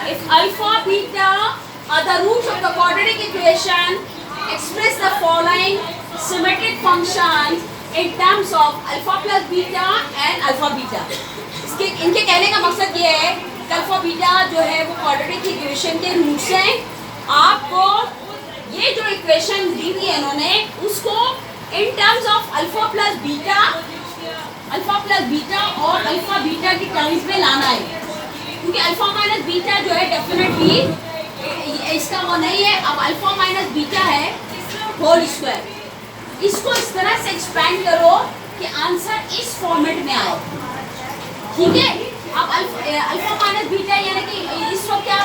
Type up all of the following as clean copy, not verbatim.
If alpha, beta are the roots of the quadratic equation, express the following symmetric functions in terms of alpha plus beta and alpha beta. इनके कहने का मकसद ये है कि alpha beta जो है वो क्वाड्रेटिक इक्वेशन के रूट्स हैं। आपको ये जो इक्वेशन दी हुई है इन्होंने उसको इन terms of alpha plus beta और अल्फा बीटा की टर्म्स में लाना है, क्योंकि अल्फा माइनस बीटा जो है डेफिनेटली इसका वो नहीं है। अब अल्फा माइनस बीटा है होल स्क्वायर, इसको इस तरह से एक्सपेंड करो कि आंसर इस फॉर्मेट में आए, ठीक है। अब अल्फा माइनस बीटा यानी कि इस वक्त क्या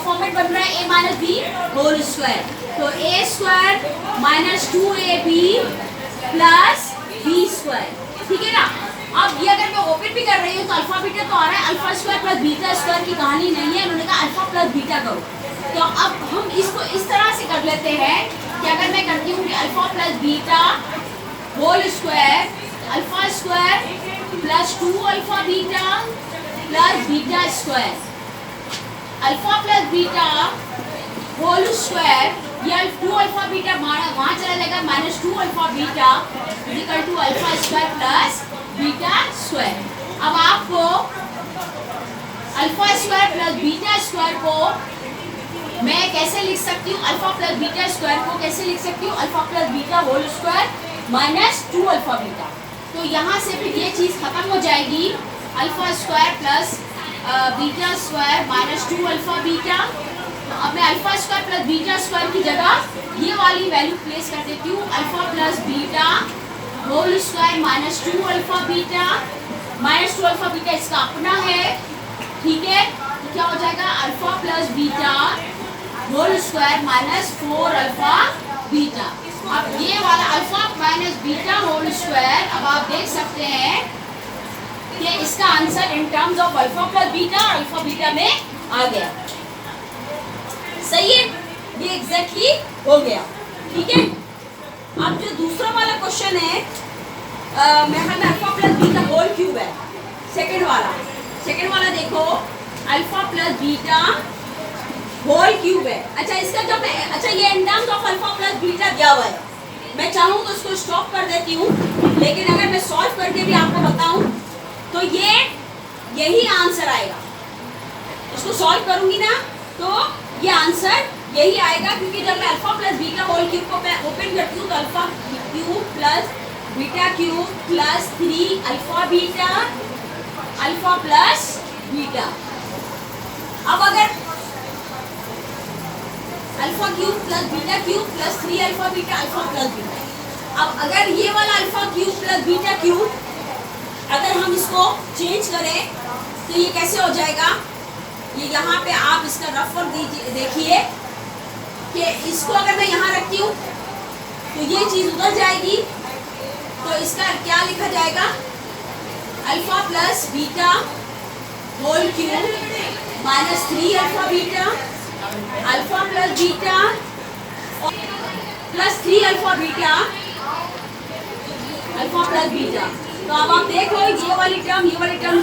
फॉर्मेट बन रहा है, a minus b whole square, तो a square minus 2ab plus b square, ठीक है ना। अब ये अगर मैं ओपन भी कर रही हूँ तो अल्फा बीटा तो आ रहा है, alpha square plus beta square की कहानी नहीं है, उन्होंने कहा अल्फा प्लस बीटा करो। तो अब हम इसको इस तरह से कर लेते हैं कि अगर मैं करती हूँ कि alpha plus beta whole square, alpha square plus 2 alpha beta plus beta square, alpha plus beta whole square, ये 2 अल्फा बीटा वहाँ चला जाएगा, minus 2 alpha beta equal to alpha square plus beta square. अब आपको alpha square plus beta square को मैं कैसे लिख सकती हूँ, अल्फा प्लस बीटा स्क्वायर को कैसे लिख सकती हूँ, alpha plus beta whole square minus 2 alpha beta. तो यहाँ से फिर ये चीज़ खत्म हो जाएगी, alpha square plus beta square minus 2 alpha beta. तो अब मैं alpha square plus beta square की जगह ये वाली वैल्यू प्लेस कर देती हूँ, alpha plus beta whole square minus 2 alpha beta, minus 2 alpha beta इसका अपना है, ठीक है। तो क्या हो जाएगा, alpha plus beta whole square minus 4 alpha beta. अब ये वाला alpha minus beta whole square, अब आप देख सकते हैं कि इसका answer in terms of alpha plus beta और अल्फा बीटा में आ गया, सही है, ये एग्जैक्टली हो गया, ठीक है। अब जो दूसरा वाला क्वेश्चन है में alpha plus beta whole cube है, सेकंड वाला देखो, alpha plus beta whole cube है। अच्छा इसका जब अच्छा ये in terms of alpha plus beta दिया हुआ है, मैं चाहूँ तो इसको स्टॉप कर देती हूँ, लेकिन अगर मैं सॉल्व करके भी आपको बताऊँ तो ये यही आंसर आएगा। इसको सॉल्व करूँगी ना तो ये आंसर यही आएगा, क्योंकि जब मैं alpha plus beta whole cube को मैं ओपन करती हूँ तो alpha cube plus beta cube plus 3 alpha beta alpha plus beta. अब अगर alpha cube plus beta cube plus 3 alpha beta alpha plus beta, अब अगर ये वाला alpha cube plus beta cube अगर हम इसको चेंज करें तो ये कैसे हो जाएगा, ये यहाँ पे आप इसका रफ वर्क देखिए कि इसको अगर मैं यहाँ रखती हूँ तो ये चीज़ उधर जाएगी, तो इसका क्या लिखा जाएगा, alpha plus beta whole cube minus 3 alpha beta alpha plus beta plus 3 alpha beta alpha plus beta. तो अब आप देख लो ये वाली टर्म